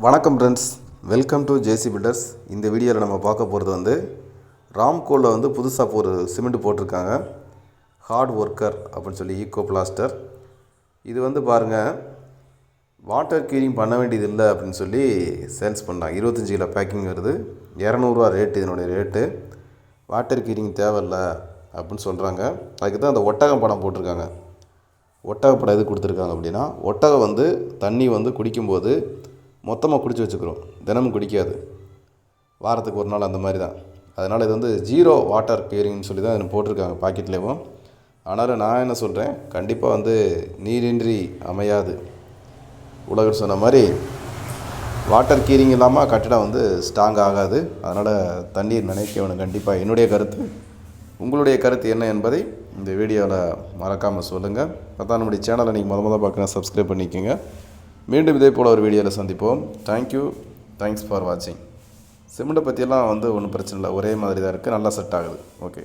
வணக்கம் friends, welcome to JC builders. இந்த வீடியோவில் நம்ம பார்க்க போகிறது வந்து ராம்கோவில் வந்து புதுசாக ஒரு சிமெண்ட் போட்டிருக்காங்க, ஹார்ட் ஒர்க்கர் அப்படின்னு சொல்லி ஈக்கோ பிளாஸ்டர். இது வந்து பாருங்கள், வாட்டர் க்யூரிங் பண்ண வேண்டியது இல்லை அப்படின்னு சொல்லி சேல்ஸ் பண்ணாங்க. 25 கிலோ பேக்கிங் வருது, 200 ரேட்டு. இதனுடைய ரேட்டு வாட்டர் க்யூரிங் தேவையில்லை அப்படின்னு சொல்கிறாங்க. அதுக்கு தான் அந்த ஒட்டகம் படம் போட்டிருக்காங்க. ஒட்டக படம் எது கொடுத்துருக்காங்க அப்படின்னா, ஒட்டகம் வந்து தண்ணி வந்து குடிக்கும்போது மொத்தமாக குடிச்சு வச்சுக்கிறோம், தினமும் குடிக்காது, வாரத்துக்கு ஒரு நாள் அந்த மாதிரி தான். அதனால் இது வந்து ஜீரோ வாட்டர் க்யூரிங்னு சொல்லி தான் போட்டிருக்காங்க பாக்கெட்லேயும். ஆனால் நான் என்ன சொல்கிறேன், கண்டிப்பாக வந்து நீரின்றி அமையாது உலகம் சொன்ன மாதிரி வாட்டர் க்யூரிங் இல்லாமல் கட்டிடம் வந்து ஸ்ட்ராங் ஆகாது. அதனால் தண்ணீர் நினைக்க வேணும் கண்டிப்பாக. என்னுடைய கருத்து. உங்களுடைய கருத்து என்ன என்பதை இந்த வீடியோவில் மறக்காமல் சொல்லுங்கள். அதான் நம்முடைய சேனலை நீங்கள் முத பார்க்கணும், சப்ஸ்கிரைப் பண்ணிக்கோங்க. மீண்டும் இதே போல் ஒரு வீடியோவில் சந்திப்போம். தேங்க்யூ, தேங்க்ஸ் ஃபார் வாட்சிங். சிமெண்ட்டை பற்றியெல்லாம் வந்து ஒன்றும் பிரச்சனை இல்லை, ஒரே மாதிரி தான் இருக்குது, நல்லா செட் ஆகுது. ஓகே.